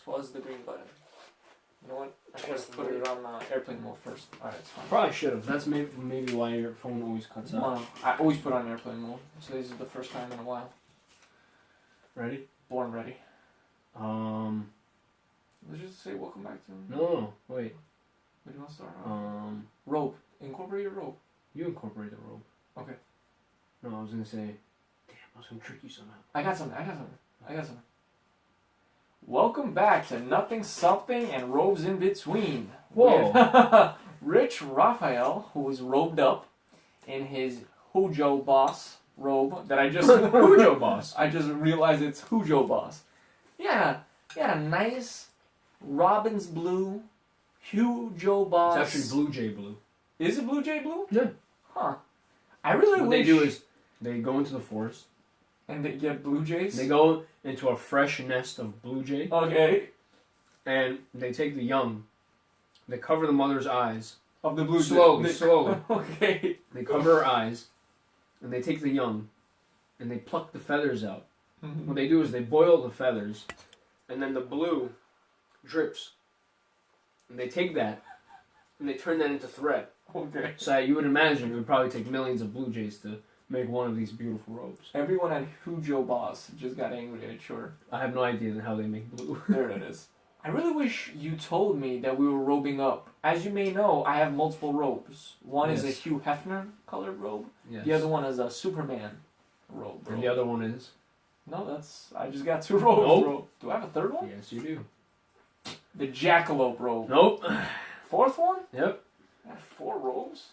was the green button? You know what? I should have put it on airplane mode first. Alright, it's fine. Probably should have. That's maybe why your phone always cuts out. No, I always put on airplane mode. So this is the first time in a while. Ready? Born ready. Let's just say welcome back to... No, wait. Where do you want to start? Rope. Incorporate your rope. You incorporate the rope. Okay. No, I was gonna say... Damn, I was gonna trick you somehow. I got something. Welcome back to Nothing Something and Robes in Between. Whoa. Rich Raphael, who is robed up in his Hujo Boss robe that I just... Hujo Boss. I just realized it's Hujo Boss. Yeah, he had a nice Robin's blue Hujo Boss. It's actually Blue Jay blue. Is it Blue Jay blue? Yeah. Huh. I really what wish... they do is they go into the forest. And they get blue jays? They go into a fresh nest of blue jay. Okay. And they take the young. They cover the mother's eyes. Of the blue Slowly. Okay. They cover her eyes. And they take the young. And they pluck the feathers out. Mm-hmm. What they do is they boil the feathers. And then the blue drips. And they take that. And they turn that into thread. Okay. So you would imagine it would probably take millions of blue jays to make one of these beautiful robes. Everyone at Hujo Boss just got angry at it, sure. I have no idea how they make blue. There it is. I really wish you told me that we were robing up. As you may know, I have multiple robes. One is a Hugh Hefner colored robe. Yes. The other one is a Superman robe. And the other one is? No, I just got 2 robes, Nope. bro. Do I have a third one? Yes, you do. The Jackalope robe. Nope. 4th one? Yep. I have 4 robes?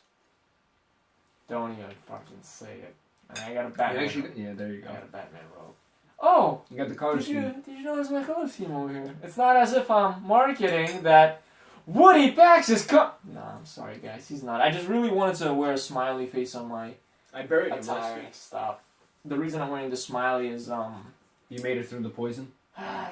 Don't even fucking say it. And I got a Batman robe. Yeah, there you go. I got a Batman robe. Oh! You got the color scheme. Did you notice my color scheme over here? It's not as if I'm marketing that Woody Pax is No, I'm sorry guys, he's not. I just really wanted to wear a smiley face on my I buried him last attire. week. Stop. The reason I'm wearing the smiley is, You made it through the poison?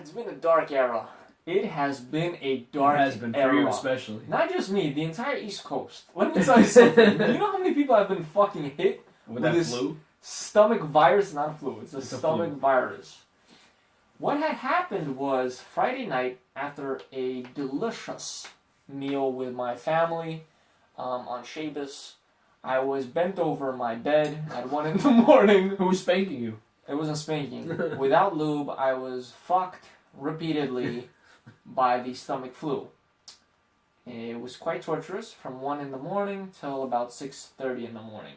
it's been a dark era. It has been a dark era. It has been for you especially. Not just me, the entire East Coast. Let me tell you something. Do you know how many people have been fucking hit With that this flu? stomach virus? Not a flu, it's a stomach flu. virus. What had happened was Friday night, after a delicious meal with my family on Shabbos, I was bent over my bed at 1 in the morning. Who was spanking you? It wasn't spanking. Without lube, I was fucked repeatedly by the stomach flu. It was quite torturous from 1 in the morning till about 6:30 in the morning.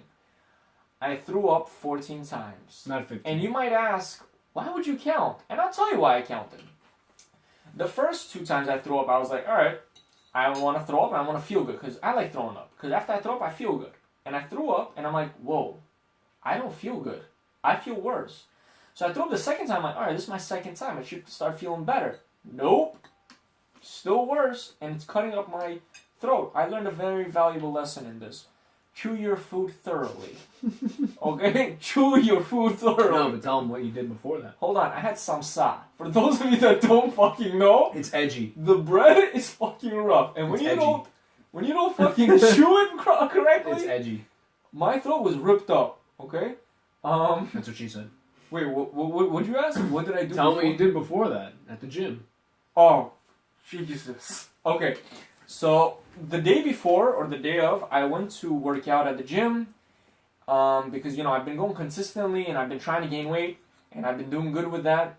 I threw up 14 times. Not 15. And you might ask, why would you count? And I'll tell you why I counted. The first 2 times I threw up, I was like, alright, I want to throw up and I want to feel good. Because I like throwing up. Because after I throw up, I feel good. And I threw up and I'm like, whoa, I don't feel good. I feel worse. So I threw up the second time, I'm like, alright, this is my second time. I should start feeling better. Nope. Still worse. And it's cutting up my throat. I learned a very valuable lesson in this. Chew your food thoroughly. Okay? Chew your food thoroughly. No, but tell them what you did before that. Hold on, I had samsa. For those of you that don't fucking know, It's edgy. the bread is fucking rough. And when you don't fucking chew it correctly, It's edgy. my throat was ripped up. Okay? That's what she said. Wait, what'd you ask? What did I do Tell them before? what you did before that at the gym. Oh, Jesus. Okay, so the day before or the day of, I went to work out at the gym because, I've been going consistently and I've been trying to gain weight and I've been doing good with that.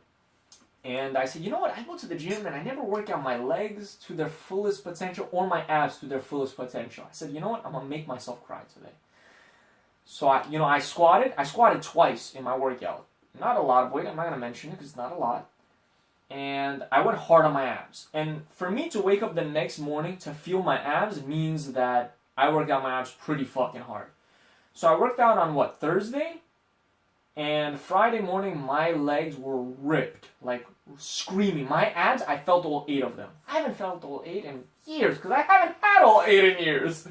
And I said, you know what, I go to the gym and I never work out my legs to their fullest potential or my abs to their fullest potential. I said, you know what, I'm going to make myself cry today. So, I squatted. I squatted twice in my workout. Not a lot of weight, I'm not going to mention it because it's not a lot. And I went hard on my abs. And for me to wake up the next morning to feel my abs means that I worked out my abs pretty fucking hard. So I worked out on Thursday? And Friday morning, my legs were ripped, like screaming. My abs, I felt all 8 of them. I haven't felt all 8 in years, because I haven't had all 8 in years.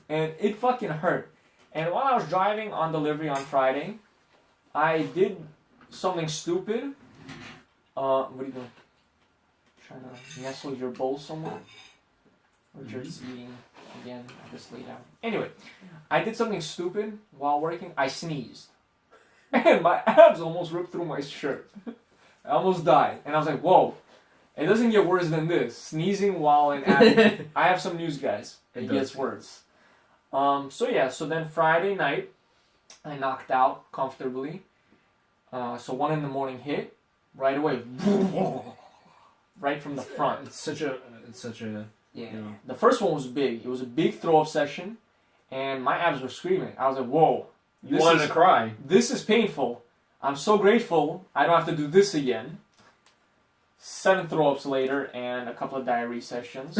And it fucking hurt. And while I was driving on delivery on Friday, I did something stupid. What are you doing? Trying to nestle your bowl somewhere? Or just eating again at this late hour. Anyway, I did something stupid while working. I sneezed. And my abs almost ripped through my shirt. I almost died. And I was like, whoa. It doesn't get worse than this. Sneezing while in agony. I have some news, guys. It gets worse. So then Friday night, I knocked out comfortably. So 1 a.m. hit right away. Right from the front. It's such a yeah. You know. The first one was big. It was a big throw-up session, and my abs were screaming. I was like, whoa. You wanted to cry. This is painful. I'm so grateful I don't have to do this again. 7 throw-ups later and a couple of diarrhea sessions.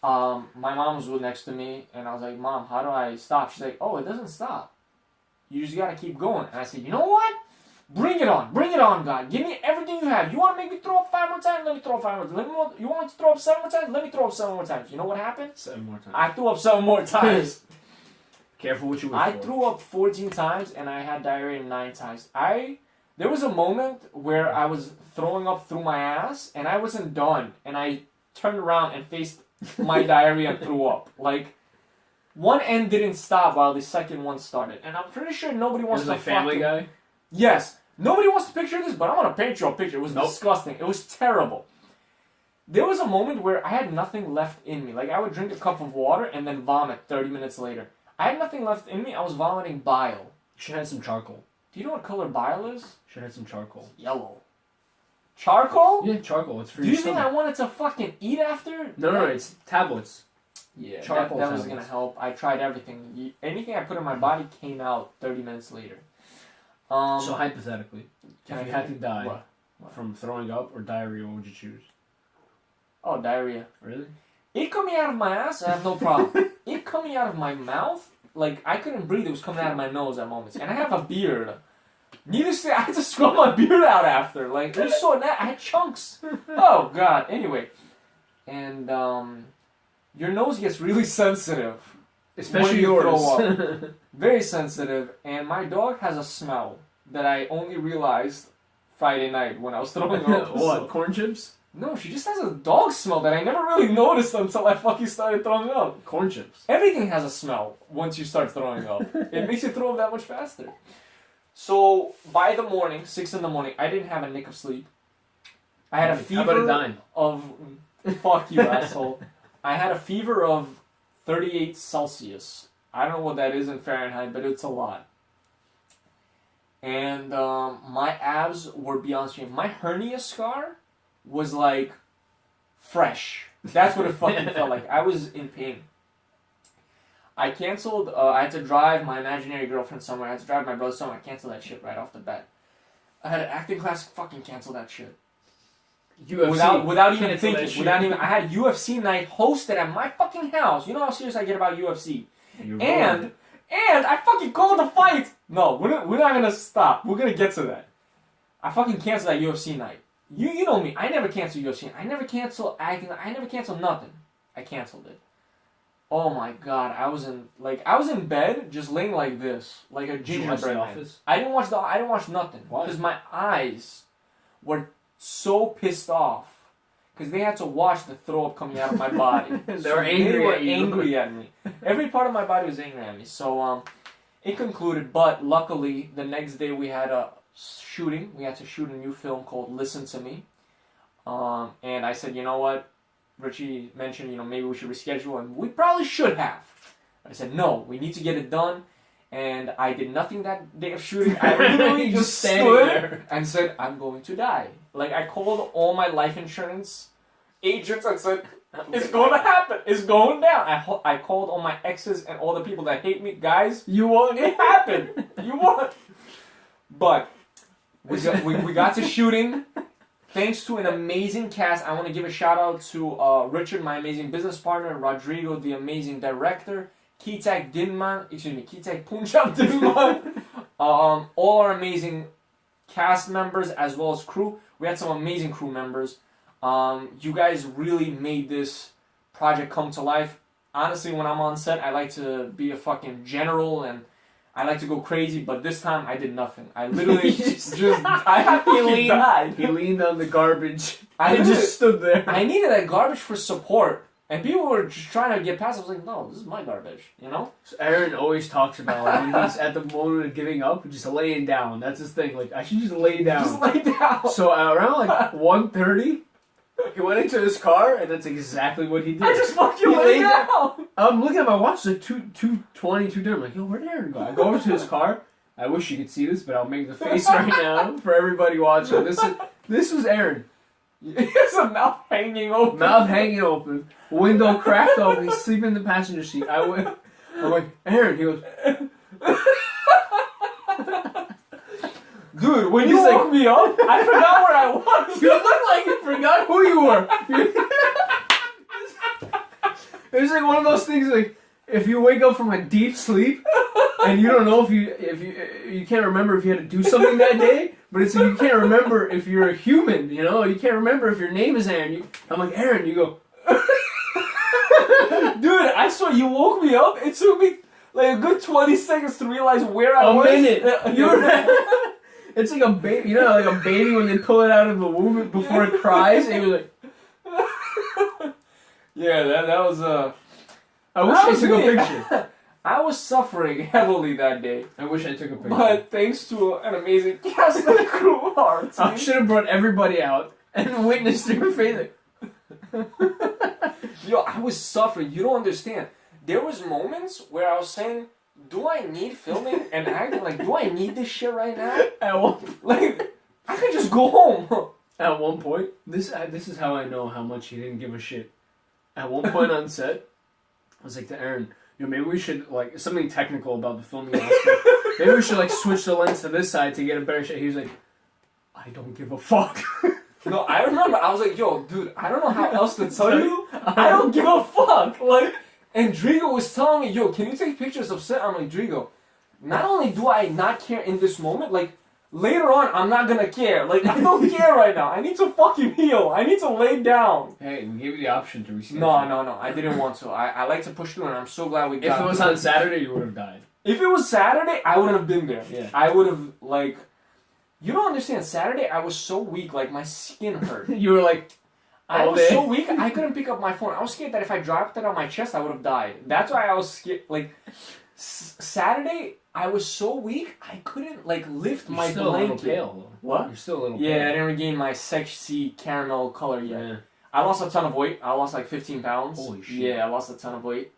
My mom was next to me, and I was like, Mom, how do I stop? She's like, oh, it doesn't stop. You just gotta keep going. And I said, you know what? Bring it on, God. Give me everything you have. You want to make me throw up 5 more times? Let me throw up 5 more times. You want me to throw up 7 more times? Let me throw up 7 more times. You know what happened? 7 more times. I threw up 7 more times. Careful what you wish I for. threw up 14 times and I had diarrhea 9 times. There was a moment where I was throwing up through my ass and I wasn't done. And I turned around and faced my diarrhea and threw up. Like, one end didn't stop while the second one started. And I'm pretty sure nobody wants to Family Guy? Yes. Nobody wants to picture this, but I'm going to paint you a picture. It was disgusting. It was terrible. There was a moment where I had nothing left in me. Like, I would drink a cup of water and then vomit 30 minutes later. I had nothing left in me. I was vomiting bile. You should have some charcoal. Do you know what color bile is? Should have some charcoal. Yellow. Charcoal? Yeah, charcoal. It's for Do your you think stomach. I wanted to fucking eat after? No, it's tablets. Yeah, charcoal that was tablets. going to help. I tried everything. Anything I put in my body came out 30 minutes later. So hypothetically, if you had to die What? from throwing up or diarrhea, what would you choose? Oh, diarrhea. Really? It coming out of my ass, I have no problem. It coming out of my mouth, like, I couldn't breathe. It was coming out of my nose at moments. And I have a beard. Needless to say, I had to scrub my beard out after. Like, it was so I had chunks. Oh, God. Anyway. And, your nose gets really sensitive. Especially when you throw yours. up. Very sensitive. And my dog has a smell that I only realized Friday night when I was throwing up. What, So- corn chips? No, she just has a dog smell that I never really noticed until I fucking started throwing up. Corn chips. Everything has a smell once you start throwing up. It makes you throw up that much faster. So, by the morning, 6 in the morning, I didn't have a nick of sleep. I had a fever How about a dime? of... Fuck you, asshole. I had a fever of 38 Celsius. I don't know what that is in Fahrenheit, but it's a lot. And my abs were beyond stream. My hernia scar was like fresh. That's what it fucking felt like. I was in pain. I canceled. I had to drive my imaginary girlfriend somewhere. I had to drive my brother somewhere. I canceled that shit right off the bat. I had an acting class. Fucking cancel that shit. UFC. Without even thinking. I had UFC night hosted at my fucking house. You know how serious I get about UFC. And I fucking called the fight. No, we're not gonna stop. We're gonna get to that. I fucking canceled that UFC night. You know me. I never cancel UFC. I never cancel acting. I never cancel nothing. I canceled it. Oh my God! I was in bed, just laying like this, like a gingerbread man. I didn't watch nothing. Why? Because my eyes were so pissed off. Because they had to watch the throw up coming out of my body. They were angry at me. Every part of my body was angry at me. So it concluded. But luckily, the next day we had a shooting. We had to shoot a new film called Listen to Me. And I said, you know what? Richie mentioned, maybe we should reschedule, and we probably should have. I said, no, we need to get it done. And I did nothing that day of shooting. I literally just stood there and said, I'm going to die. Like, I called all my life insurance agents and said, it's going to happen. It's going down. I called all my exes and all the people that hate me. Guys, you won. It happened. You won. But we got to shooting. Thanks to an amazing cast. I want to give a shout out to Richard, my amazing business partner, Rodrigo, the amazing director, Kitak Punjab Dinman, all our amazing cast members as well as crew. We had some amazing crew members. You guys really made this project come to life. Honestly, when I'm on set, I like to be a fucking general and I like to go crazy, but this time I did nothing. I literally died. He leaned on the garbage. I just stood there. I needed that garbage for support. And people were just trying to get past it. I was like, no, this is my garbage, So Aron always talks about when he's at the moment of giving up, just laying down. That's his thing. Like, I should just lay down. Just lay down. So around 1:30, He went into his car, and that's exactly what he did. I just fucking He laid laid down. I'm looking at my watch, it's like 2:20, 2:30. I'm like, yo, where'd Aaron go? I go over to his car. I wish you could see this, but I'll make the face right now for everybody watching. This was Aaron. His mouth hanging open. Mouth hanging open, window cracked open. He's sleeping in the passenger seat. I'm like, Aaron. He goes, dude, when He's you like- woke me up, I forgot where I was. you look like you forgot who you were. It's like one of those things like if you wake up from a deep sleep and you don't know if you can't remember if you had to do something that day, but it's like you can't remember if you're a human, you know? You can't remember if your name is Aaron. I'm like, Aaron, you go, Dude, I swear you woke me up. It took me like a good 20 seconds to realize where I was. a minute. It's like a baby, you know, like a baby when they pull it out of the womb before it cries. And he was like, Yeah, that was I wish I took a picture. I was suffering heavily that day, I wish I took a picture. but thanks to an amazing cast and crew of our I team. should have brought everybody out and witnessed your face. Yo, I was suffering. You don't understand. There was moments where I was saying, "Do I need filming and acting? Like, do I need this shit right now? Like, I could just go home." At one point, this is how I know how much he didn't give a shit. At one point on set, I was like to Aaron, yo, maybe we should, like, something technical about the filming aspect. Maybe we should, like, switch the lens to this side to get a better shot. He was like, I don't give a fuck. No, I remember. I was like, "Yo, dude, I don't know how else to tell you. I don't give a fuck." Like, and Drigo was telling me, "Yo, can you take pictures of set?" I'm like, "Drigo, not only do I not care in this moment, like later on, I'm not gonna care. Like, I don't care right now. I need to fucking heal. I need to lay down." Hey, we gave you the option to reschedule. No, I didn't want to. I like to push through, and I'm so glad we got. If it was on Saturday, you would have died. If it was Saturday, I wouldn't have been there. Yeah. I would have like. You don't understand. Saturday, I was so weak, like my skin hurt. You were like, I all was day. so weak, I couldn't pick up my phone. I was scared that if I dropped it on my chest, I would have died. That's why I was scared. Like, Saturday, I was so weak, I couldn't, like, lift You're my still a little blanket. pale, though. What? You're still a little Yeah, I pale. didn't regain my sexy caramel color yet. Yeah. I lost a ton of weight. I lost, like, 15 pounds. Holy shit. Yeah, I lost a ton of weight.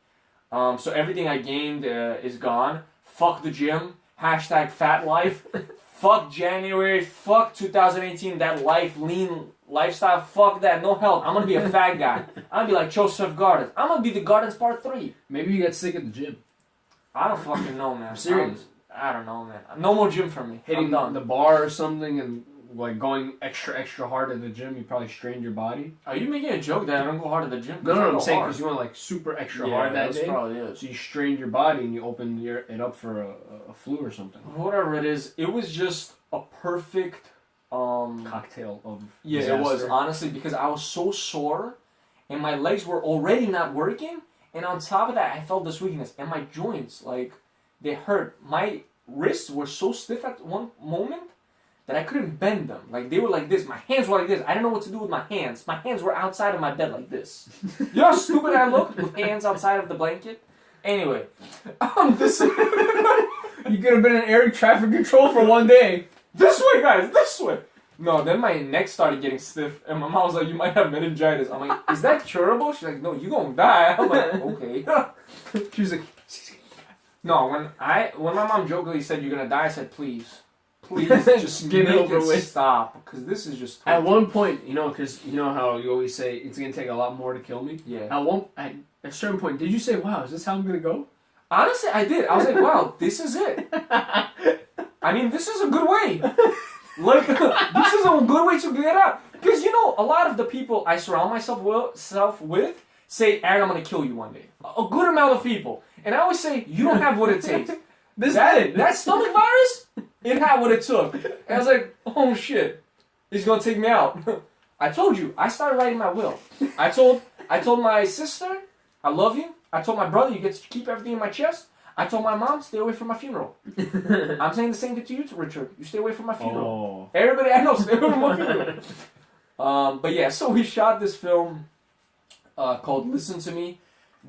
So everything I gained is gone. Fuck the gym. Hashtag fat life. Fuck January. Fuck 2018. That lean lifestyle. Fuck that. No help. I'm gonna be a fat guy. I'm gonna be like Joseph Gardens. I'm gonna be the Gardens Part 3. Maybe you got sick at the gym. I don't fucking know, man. I'm serious. I don't know, man. No more gym for me. I'm Hitting done. the bar or something and like going extra hard at the gym, you probably strained your body. Are you making a joke that I don't go hard at the gym? No, I I'm go saying hard. because you went like super extra Yeah, hard that that's day. probably it. So you strained your body and you opened it up for a flu or something. Whatever it is, it was just a perfect Cocktail of yeah, disaster. it was honestly because I was so sore, and my legs were already not working, and on top of that, I felt this weakness, and my joints like they hurt. My wrists were so stiff at one moment that I couldn't bend them. Like they were like this. My hands were like this. I didn't know what to do with my hands. My hands were outside of my bed like this. You know how stupid I looked with hands outside of the blanket. Anyway, this You could have been in air traffic control for one day. This way, guys, this way. No, then my neck started getting stiff, and my mom was like, "You might have meningitis." I'm like, "Is that curable?" She's like, "No, you gonna die." I'm like, "Okay." She was like, No, when my mom jokingly said you're gonna die, I said, "Please, just Get it make over with." Stop, because this is just." at one point, because you know how you always say it's gonna take a lot more to kill me. Yeah. At a certain point, did you say, "Wow, is this how I'm gonna go"? Honestly, I did. I was like, "Wow, this is it." I mean, this is a good way. Like, this is a good way to get out. Because, a lot of the people I surround myself with say, "Aaron, I'm going to kill you one day." A good amount of people. And I always say, you don't have what it takes. That stomach virus, it had what it took. And I was like, oh shit, it's going to take me out. I told you, I started writing my will. I told my sister, I love you. I told my brother, you get to keep everything in my chest. I told my mom, stay away from my funeral. I'm saying the same thing to you, Richard. You stay away from my funeral. Oh. Everybody I know, stay away from my funeral. But yeah, so we shot this film called Listen to Me.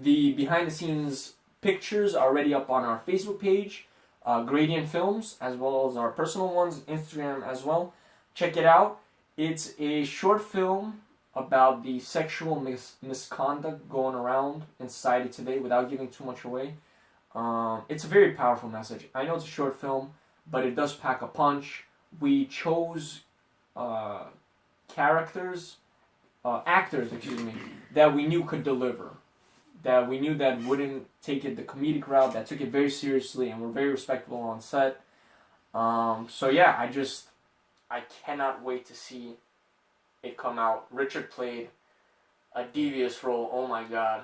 The behind-the-scenes pictures are already up on our Facebook page, Gradient Films, as well as our personal ones, Instagram as well. Check it out. It's a short film about the sexual misconduct going around in society today without giving too much away. It's a very powerful message. I know it's a short film, but it does pack a punch. We chose actors, excuse me, that we knew could deliver. That we knew that wouldn't take it the comedic route, that took it very seriously and were very respectable on set. So yeah, I cannot wait to see it come out. Richard played a devious role. Oh my god.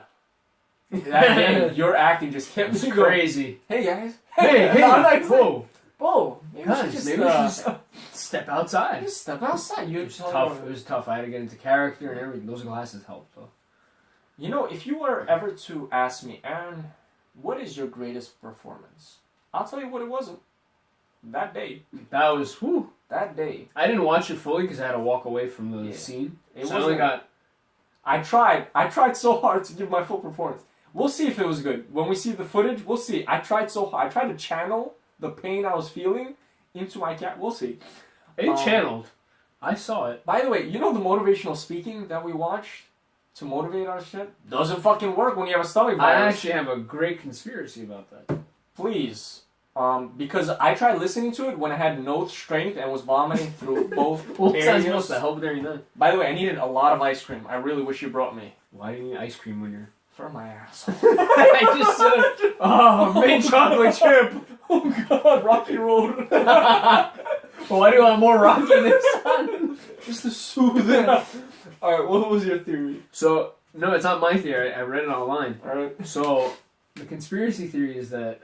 That day, your acting just kept me going. Crazy. Hey guys. Hey, I'm like, whoa. whoa. Maybe we should just step outside. Just step outside. It was tough. It was tough. I had to get into character and everything. Those glasses helped. So. You know, if you were ever to ask me, Aaron, what is your greatest performance? I'll tell you what it wasn't. That day. That was, whew. That day. I didn't watch it fully because I had to walk away from the scene. I only got... I tried so hard to give my full performance. We'll see if it was good. When we see the footage, we'll see. I tried so hard. I tried to channel the pain I was feeling into my cat. We'll see. It channeled. I saw it. By the way, you know the motivational speaking that we watched to motivate our shit? Doesn't fucking work when you have a stomach virus. I actually have a great conspiracy about that. Please. Because I tried listening to it when I had no strength and was vomiting through both What's that areas. supposed to help there, you know? By the way, I needed a lot of ice cream. I really wish you brought me. Why do you need ice cream when you're... For my ass. I just said, oh, mint chocolate chip. Oh god, Rocky Road. Well, why do you want more Rocky this time? Just to soothe it. Alright, what was your theory? So, no, it's not my theory. I read it online. Alright. So, the conspiracy theory is that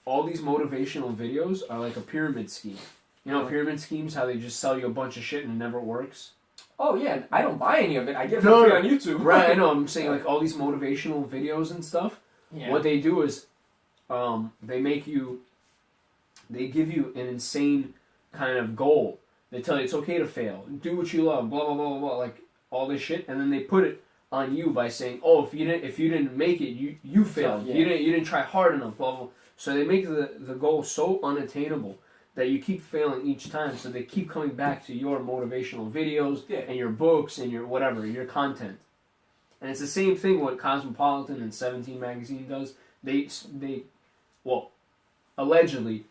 all these motivational videos are like a pyramid scheme. You know, pyramid schemes, how they just sell you a bunch of shit and it never works? Oh yeah, I don't buy any of it. I get it for free on YouTube. Right, I know. I'm saying like all these motivational videos and stuff. Yeah. What they do is, they give you an insane kind of goal. They tell you it's okay to fail, do what you love, blah blah blah blah, like all this shit, and then they put it on you by saying, oh, if you didn't make it, you failed. Yeah. You didn't try hard enough, blah blah. So they make the goal so unattainable that you keep failing each time, so they keep coming back to your motivational videos and your books and your whatever, your content. And it's the same thing what Cosmopolitan and 17 magazine does. They allegedly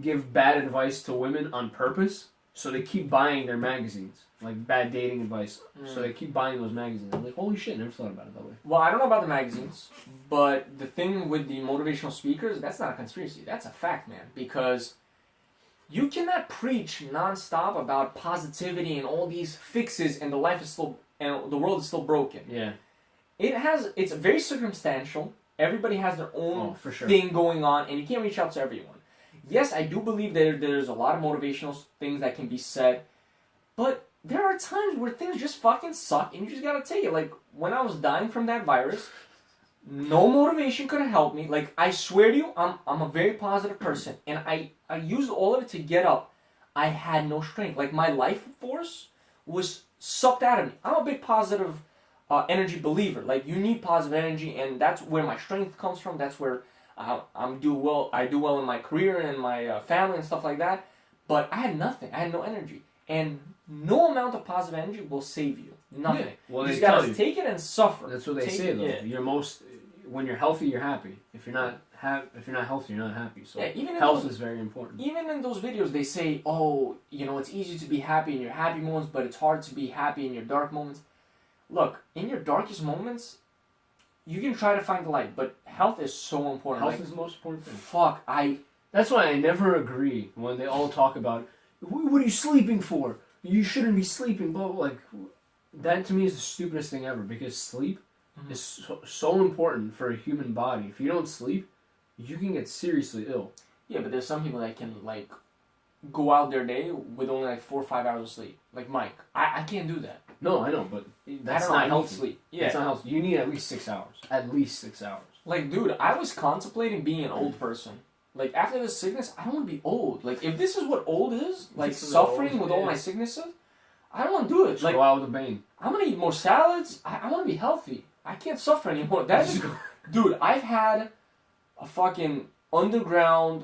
give bad advice to women on purpose, so they keep buying their magazines, like bad dating advice. So they keep buying those magazines. I'm like, holy shit, never thought about it that way. Well, I don't know about the magazines, but the thing with the motivational speakers, that's not a conspiracy. That's a fact, man. Because you cannot preach nonstop about positivity and all these fixes, and the world is still broken. Yeah. It's very circumstantial. Everybody has their own for sure. thing going on, and you can't reach out to everyone. Yes, I do believe that there's a lot of motivational things that can be said, but there are times where things just fucking suck, and you just gotta take it. Like, when I was dying from that virus, no motivation could have helped me. Like, I swear to you, I'm a very positive person, and I used all of it to get up. I had no strength. Like, my life force was sucked out of me. I'm a big positive energy believer. Like, you need positive energy, and that's where my strength comes from. That's where I do well in my career and my family and stuff like that. But I had nothing. I had no energy. And no amount of positive energy will save you. Nothing. Yeah. Well, you just gotta take it and suffer. That's what they say, though. Yeah. When you're healthy, you're happy. If you're not healthy, you're not happy. So health is very important. Even in those videos, they say, oh, it's easy to be happy in your happy moments, but it's hard to be happy in your dark moments. Look, in your darkest moments, you can try to find the light, but health is so important. Health is the most important thing. Fuck, That's why I never agree when they all talk about, what are you sleeping for? You shouldn't be sleeping, blah, blah. Like, that to me is the stupidest thing ever, because sleep is so important for a human body. If you don't sleep, you can get seriously ill. Yeah, but there's some people that can, like, go out their day with only, like, 4 or 5 hours of sleep. Like Mike. I can't do that. No, I know, but that's not healthy. Sleep. Yeah. That's not healthy. You need at least 6 hours. At least 6 hours. Like, dude, I was contemplating being an old person. Like, after this sickness, I don't want to be old. Like, if this is what old is, like, suffering with all my sicknesses, I don't want to do it. Just like, go out with a bang. I'm going to eat more salads. I want to be healthy. I can't suffer anymore. Dude, I've had a fucking underground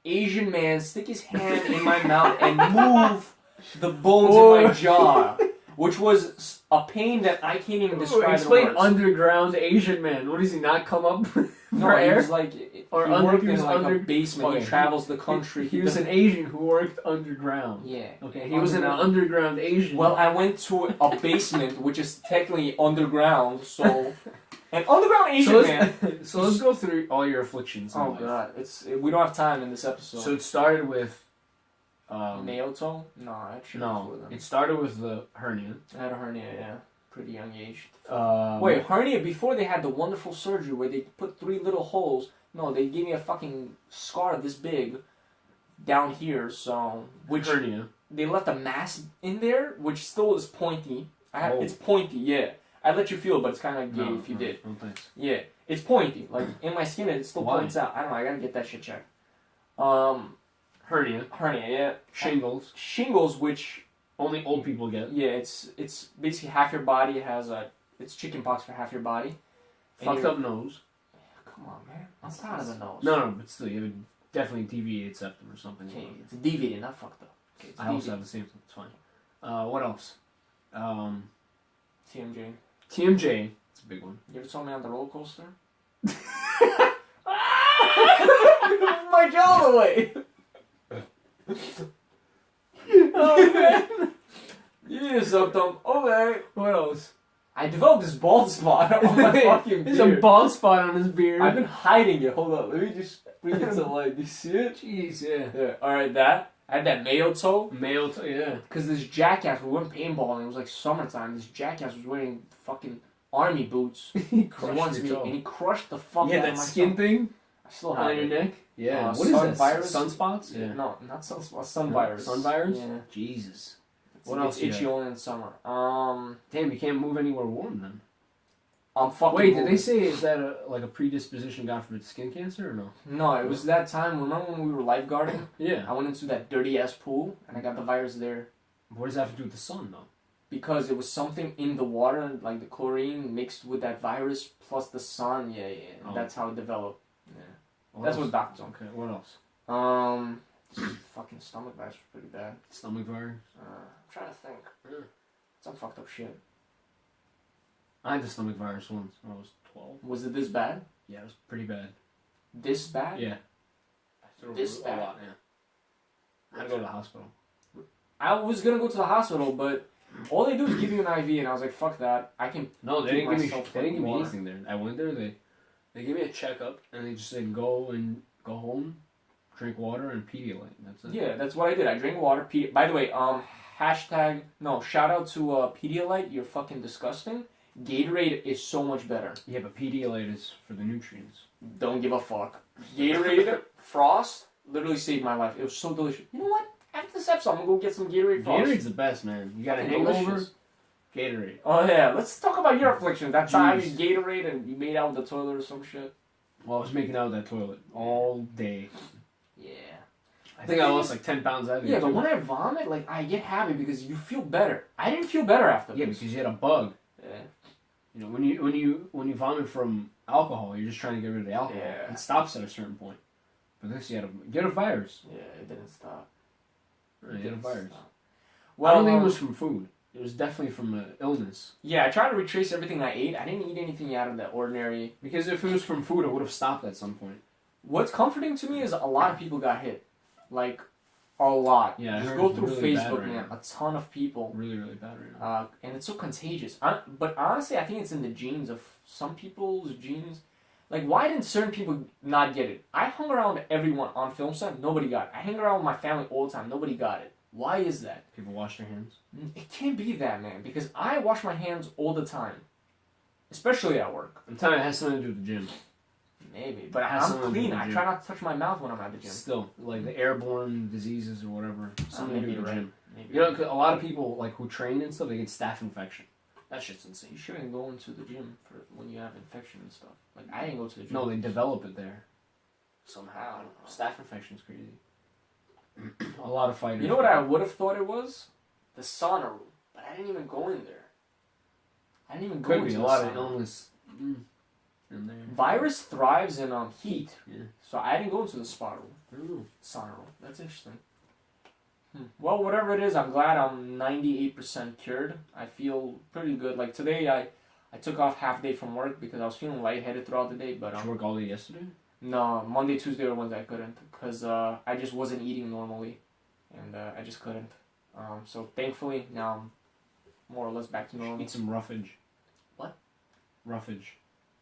Asian man stick his hand in my mouth and move the bones in my jaw. which was a pain that I can't even describe. Explain in words. underground Asian man. What does he not come up for No, he air? was like, Or he worked in like a basement. Okay, He travels the country. He was an Asian who worked underground. Yeah. Okay, he was an underground Asian. Well, I went to a basement, which is technically underground, so an underground Asian man. So let's go through all your afflictions. In Oh life. god, we don't have time in this episode. So it started with. Nail toe? No, actually. No, it started with the hernia. I had a hernia, yeah. Pretty young age. Wait, hernia, before they had the wonderful surgery where they put 3 little holes. No, they gave me a fucking scar this big down here, so... Which hernia. They left a mass in there, which still is pointy. Oh. It's pointy, yeah. I'd let you feel, but it's kind of gay if you did. No thanks. Yeah, it's pointy. Like, in my skin, it still Why? points out. I don't know, I gotta get that shit checked. Hernia. Hernia, yeah. Shingles. Shingles, which... Only old people get. Yeah, it's basically half your body has a... It's chickenpox for half your body. Fucked up nose. Come on, man. I'm proud of the nose. No, but still, you have a definitely deviated septum or something. Okay, it's deviated, not fucked up. Okay, it's I also have the same thing. It's fine. What else? TMJ. TMJ. It's a big one. You ever saw me on the roller coaster? My jaw away. Oh man. Yeah, something. Okay. What else? I developed this bald spot on my fucking beard. There's a bald spot on his beard. I've been hiding it. Hold on. Let me just bring it to light. Do you see it? Jeez, yeah. Yeah. Alright, that. I had that mayo toe. Yeah. Because this jackass, we went paintballing. It was like summertime. This jackass was wearing fucking army boots. He crushed your toe. And he crushed the fuck Yeah, out of that my skin toe. thing I still have on it. your neck. Yeah. What is sun that? virus? Sunspots? Yeah. No, not sun virus. Sun No, virus. sun virus? Yeah. Jesus. It's, What else It's you itchy have? only in summer. Damn, you can't move anywhere warm then. I'm fucking. Wait, did moving. they say is that like a predisposition God for skin cancer or no? No, it was that time. Remember when we were lifeguarding? Yeah. I went into that dirty ass pool and I got the virus there What does that have to do with the sun though? because it was something in the water, like the chlorine mixed with that virus plus the sun. Yeah. Oh. That's how it developed. Yeah. What That's else? what doctors don't. Okay, what else? Fucking stomach virus was pretty bad. Stomach virus? I'm trying to think. Yeah. Some fucked up shit. I had the stomach virus once when I was 12. Was it this bad? Yeah, it was pretty bad. This bad? Yeah. I threw This a bad? lot, yeah. I had to go to the hospital. I was gonna go to the hospital, but all they do is give you an IV, and I was like, "Fuck that! I can." No, they Give didn't give me. myself They didn't give me water. anything there. I went there. They gave me a checkup, and they just said go home, drink water, and Pedialyte. That's it. Yeah, that's what I did. I drank water. By the way, shout out to Pedialyte. You're fucking disgusting. Gatorade is so much better. Yeah, but Pedialyte is for the nutrients. Don't give a fuck. Gatorade Frost literally saved my life. It was so delicious. You know what? After this episode, I'm gonna go get some Gatorade Frost. Gatorade's the best, man. You got a Fucking hangover? delicious. Gatorade. Oh yeah, let's talk about your affliction. That time you Jeez. Gatorade and you made out with the toilet or some shit. Well, I was making out of that toilet all day. Yeah. I think I lost like 10 pounds out of it. Yeah, but too. when I vomit, like I get happy because you feel better. I didn't feel better after. Yeah, this. because you had a bug. Yeah. You know, when you vomit from alcohol, you're just trying to get rid of the alcohol. Yeah. It stops at a certain point. But this, you had a virus. Yeah, it didn't stop. You had a virus. Well, I don't think it was from food. It was definitely from an illness. Yeah, I tried to retrace everything I ate. I didn't eat anything out of the ordinary. Because if it was from food, it would have stopped at some point. What's comforting to me is a lot of people got hit. Like, a lot. Yeah, I Just heard go it's through really bad Facebook, right man. now. A ton of people. Really, really bad right now. And it's so contagious. But honestly, I think it's in the genes of some people's genes. Like, why didn't certain people not get it? I hung around everyone on film set. Nobody got it. I hang around with my family all the time. Nobody got it. Why is that? People wash their hands. It can't be that, man. Because I wash my hands all the time. Especially at work. I'm telling you, it has something to do with the gym. Maybe. But Has I'm something to do clean. with the I gym. try not to touch my mouth when I'm at the gym. Still, like the airborne diseases or whatever. Something to maybe do with the you're gym. Maybe. You know, 'cause a lot of people like who train and stuff, they get staph infection. That shit's You insane. shouldn't go into the gym for when you have infection and stuff. Like, I didn't go to the gym. No, they develop it there. Somehow. Staph infection's crazy. A lot of fighters. You know what I would have thought it was? The sauna room. But I didn't even go in there. I didn't even go Could into be a the lot sauna. of illness in there. Virus thrives in heat. Yeah. So I didn't go into the spa room. I don't know. Sauna room. That's interesting. Well, whatever it is, I'm glad I'm 98% cured. I feel pretty good. Like today, I took off half day from work because I was feeling lightheaded throughout the day. But Did you work all day yesterday? no, Monday, Tuesday or Wednesday I couldn't because I just wasn't eating normally, and I just couldn't. So thankfully now I'm more or less back to normal. Eat some roughage. What? Roughage.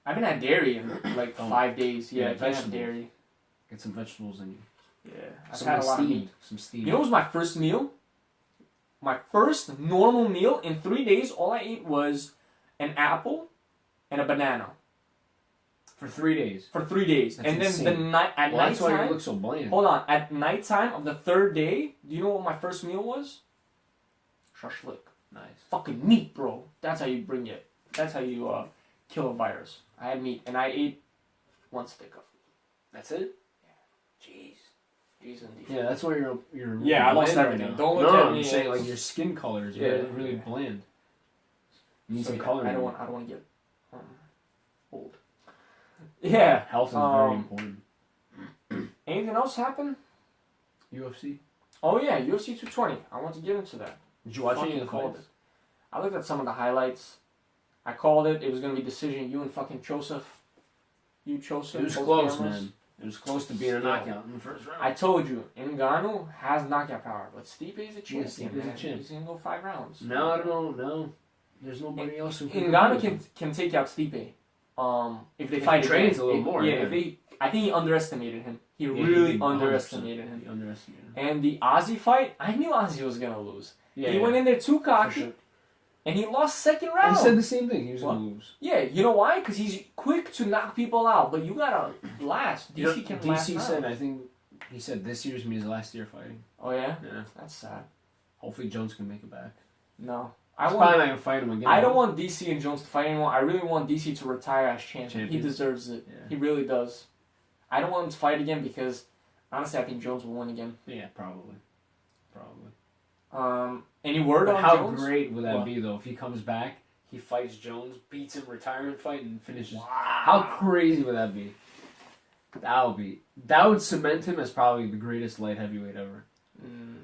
I haven't had dairy in like 5 days. Yeah, I can't have vegetables. dairy. Get some vegetables in you. Yeah, I've Some had a lot of steamed. meat. Some steamed. You know what was my first meal? My first normal meal in 3 days, all I ate was an apple and a banana. For 3 days. For 3 days. That's and then insane. the night at Well, that's why you nighttime. look so bland. Hold on. At nighttime of the third day, do you know what my first meal was? Shashlik. Nice. Fucking meat, bro. That's how you bring it. That's how you kill a virus. I had meat and I ate one stick of it. That's it? Jeez. Jeez indeed. Yeah, that's why you're Yeah, I bland lost right everything. now. Don't look no, at I'm me. saying like your skin color is really, really Yeah. bland. You need So, some yeah, color. I in don't you. want to get old. Yeah. Health is very important. Anything else happen? UFC. Oh yeah, UFC 220. I want to get into that. Did you watch any of the Called fights? it. I looked at some of the highlights. I called it. It was gonna be decision. You and fucking Joseph. You Joseph. It was both close, cameras. man. It was close to being a Still. knockout in the first round. I told you, Ngannou has knockout power, but Stipe is a champion. Stipe is a man. champ. He's gonna go 5 rounds. No, I don't know. No, there's nobody else who can. Ngannou can take out Stipe. If they If fight he trains again. a little more, Yeah, yeah. if they. I think he underestimated him. He Yeah, really he- 100%. underestimated him. He underestimated him. And the Ozzy fight, I knew Ozzy was gonna lose. Yeah, He went in there too for cocky, sure. and he lost second I round. said the same thing. He was What? gonna lose. Yeah, you know why? Because he's quick to knock people out, but you gotta last. You know, DC can last. DC rounds. said, I think he said this year's me his last year fighting. Oh yeah, Yeah. that's sad. Hopefully Jones can make it back. No, I I probably want. not gonna fight him again. I don't want DC and Jones to fight anymore. I really want DC to retire as champion. He Champion. deserves it. Yeah. He really does. I don't want him to fight again because honestly, I think Jones will win again. Yeah, probably. Probably. Any word But on how Jones? great would that What? be though if he comes back, he fights Jones, beats him, retirement fight, and finishes? Wow. How crazy would that be? That would cement him as probably the greatest light heavyweight ever. Mm,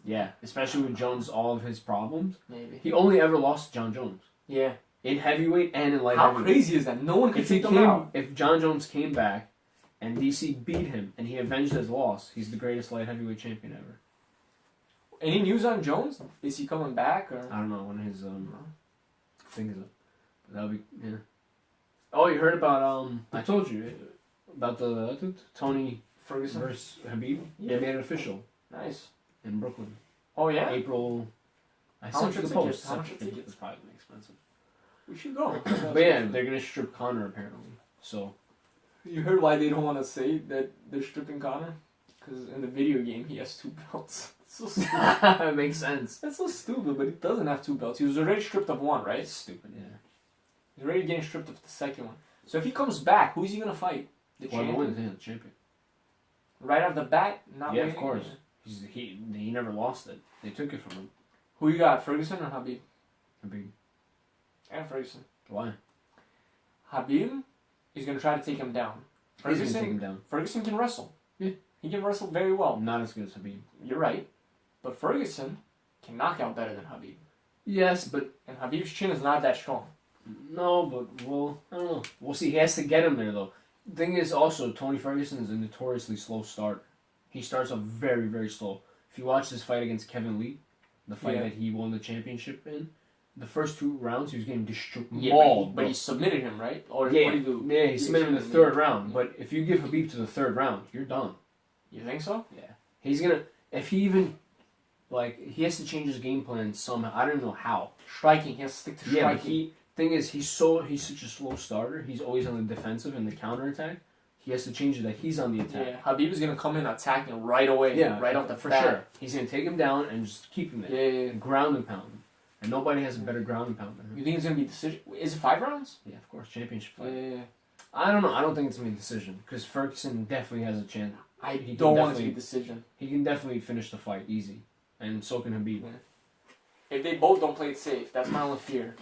Yeah, especially with Jones, all of his problems. maybe. He only ever lost to John Jones Yeah. in heavyweight and in light How heavyweight. crazy is that? No one could If he take him out. if John Jones came back and DC beat him and he avenged his loss, he's the greatest light heavyweight champion ever. Any news on Jones? Is he coming back or? I don't know when his thing is up. But that'll be yeah. Oh, you heard about I told you about the Tony Ferguson. versus Habib. Yeah. They made it official Nice. in Brooklyn. Oh yeah. April. I How sent much you are the tickets? post. How much are I think tickets? it's probably expensive. We should go. But yeah, they're gonna strip Connor apparently. So You heard why they don't want to say that they're stripping Connor? Because in the video game he has 2 belts. It's so stupid. that makes sense. That's so stupid, but he doesn't have 2 belts. He was already stripped of 1, right? It's stupid. Yeah. He's already getting stripped of the second one. So if he comes back, who's he gonna fight? The Whoever champion. wins, yeah, the champion. Right off the bat, not Yeah, of waiting? course. He never lost it. They took it from him. Who you got, Ferguson or Habib? Habib. And Ferguson. Why? Habib is gonna try to take him down. He's gonna take him down. Ferguson can wrestle. Yeah. He can wrestle very well. Not as good as Habib. You're right. But Ferguson can knock out better than Habib. Yes, but And Habib's chin is not that strong. no, but I don't know. We'll see. He has to get him there though. The thing is also Tony Ferguson is a notoriously slow start. He starts off very, very slow. If you watch his fight against Kevin Lee, the fight Yeah. that he won the championship in, the first 2 rounds he was getting destroyed. Yeah, but he submitted him, right? Or yeah, what did he do? yeah, he submitted him in the submitted 3rd round. But if you give Habib to the 3rd round, you're done. You think so? Yeah, he's gonna. If he even, he has to change his game plan somehow. I don't know how. Striking. He has to stick to Yeah, but striking. thing is, he's such a slow starter. He's always on the defensive and the counterattack. He has to change it that he's on the attack. Yeah, Habib is gonna come in attacking right away. Yeah, right off the for bat. sure. He's gonna take him down and just keep him there. Yeah. And ground and pound him. And nobody has a better ground and pound than him. You think it's gonna be decision? Is it 5 rounds? Yeah, of course, championship Yeah. fight. I don't know. I don't think it's gonna be a decision because Ferguson definitely has a chance. I He can don't want it to be definitely- decision. He can definitely finish the fight easy, and so can Habib. Yeah. If they both don't play it safe, that's my only fear.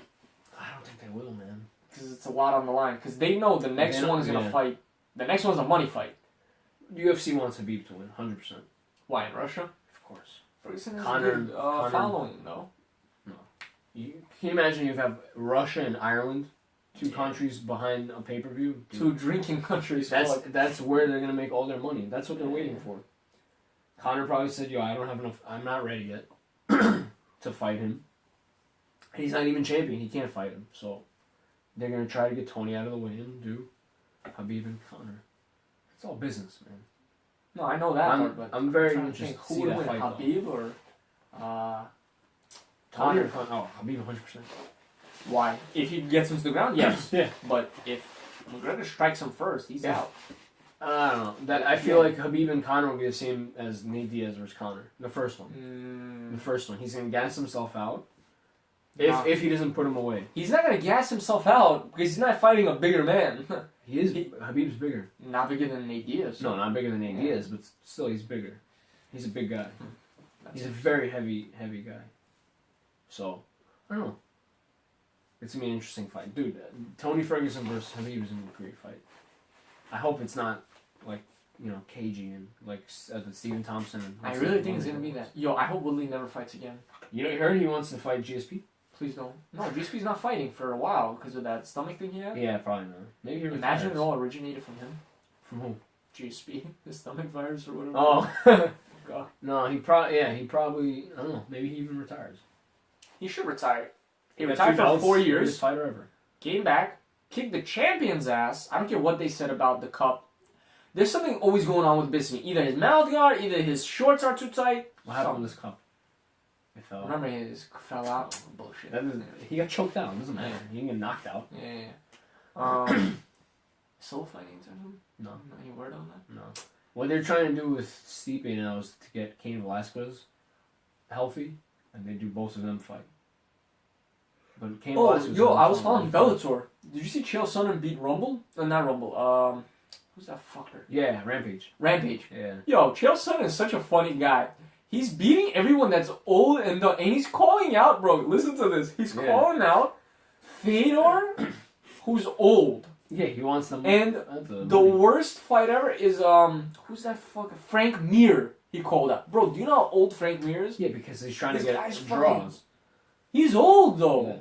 I don't think they will, man. Because it's a lot on the line. Because they know the next They know- one is gonna yeah. fight. The next one's a money fight. UFC wants Habib to win, 100%. Why in Russia? Of course. Ferguson has Conor- a good Conor- following, though. Can you imagine you have Russia and Ireland, two Yeah. countries behind a pay-per-view? Two drinking countries. That's where they're gonna make all their money. That's what they're waiting Yeah. for. Conor probably said, "Yo, I don't have enough. I'm not ready yet to fight him." He's not even champion. He can't fight him. So they're gonna try to get Tony out of the way and do Khabib and Conor. It's all business, man. No, I know that part, but I'm very trying to interested think to who see would that win, fight. Khabib or Tony or Conor. Conor? Oh, Khabib 100%. Why? If he gets him to the ground, yes. Yeah. But if McGregor strikes him first, he's Yeah. out. I don't know. That I feel like Khabib and Conor will be the same as Nate Diaz versus Conor. The first one. The first one. He's gonna gas himself out. If he doesn't put him away. He's not gonna gas himself out because he's not fighting a bigger man. Habib's bigger. Not bigger than Nate Diaz. No, not bigger than Nate Yeah. Diaz, but still he's bigger. He's a big guy. That's He's a it. very heavy guy. So, I don't know. It's gonna be an interesting fight. Dude, Tony Ferguson versus Habib is gonna be a great fight. I hope it's not like, cagey and like the Stephen Thompson. And I really think it's gonna be that. Yo, I hope Woodley never fights again. You heard he wants to fight GSP? Please don't. No, GSP's not fighting for a while because of that stomach thing he had. Yeah, probably not. Maybe he Imagine retires. it all originated from him. From who? GSP, the stomach virus or whatever. Oh. God. No, he probably, I don't know, maybe he even retires. He should retire. He got retired two for belts, 4 greatest years, fighter ever. came back, kicked the champion's ass. I don't care what they said about the cup. There's something always going on with Bisping. Either his mouth guard, either his shorts are too tight. What happened with this cup? It fell. Remember, his fell out. Bullshit. He got choked out. It doesn't matter. He didn't get knocked out. Yeah. Soul fighting or something? No. Any word on that? No. What they're trying to do with Stipe now is to get Cain Velasquez healthy, and they do both of them fight. But Cain Velasquez I was following Bellator. Did you see Chael Sonnen beat Rumble? Not Rumble. Who's that fucker? Yeah, Rampage. Rampage. Yeah. Yo, Chael Sonnen is such a funny guy. He's beating everyone that's old and he's calling out, bro. Listen to this. He's calling out Fedor, who's old. Yeah, he wants them. And the worst fight ever is who's that fucker? Frank Mir. He called out, bro. Do you know how old Frank Mir is? Yeah, because he's trying This to guy's get fucking- draws. He's old though. Yeah.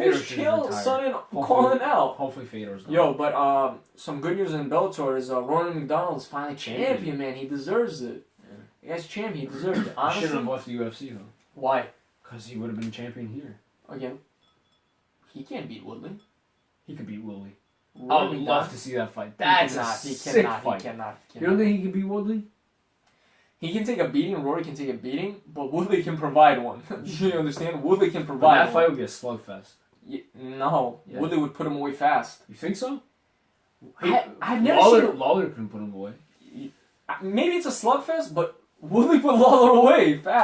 Who's Fedor should Chael retire. Sonnen calling out? Hopefully Fedor's not. Yo, but some good news in Bellator is Ronald McDonald's finally champion, man. He deserves it. Yeah. The guy's champion. He deserves it. He Honestly, shouldn't have left the UFC though. why? Because he would have been champion here. Again, he can't beat Woodley. He could beat Woodley. I Ronald would McDonald- love to see that fight. He That's cannot. a He sick cannot. fight. He cannot. You don't think he could beat Woodley? He can take a beating. Rory can take a beating, but Woodley can provide one. You understand? Woodley can But provide that one. fight would be a slugfest. No, Yeah. Woodley would put him away fast. You think so? I've never seen. Lawler couldn't put him away. Maybe it's a slugfest, but Woodley put Lawler away fast.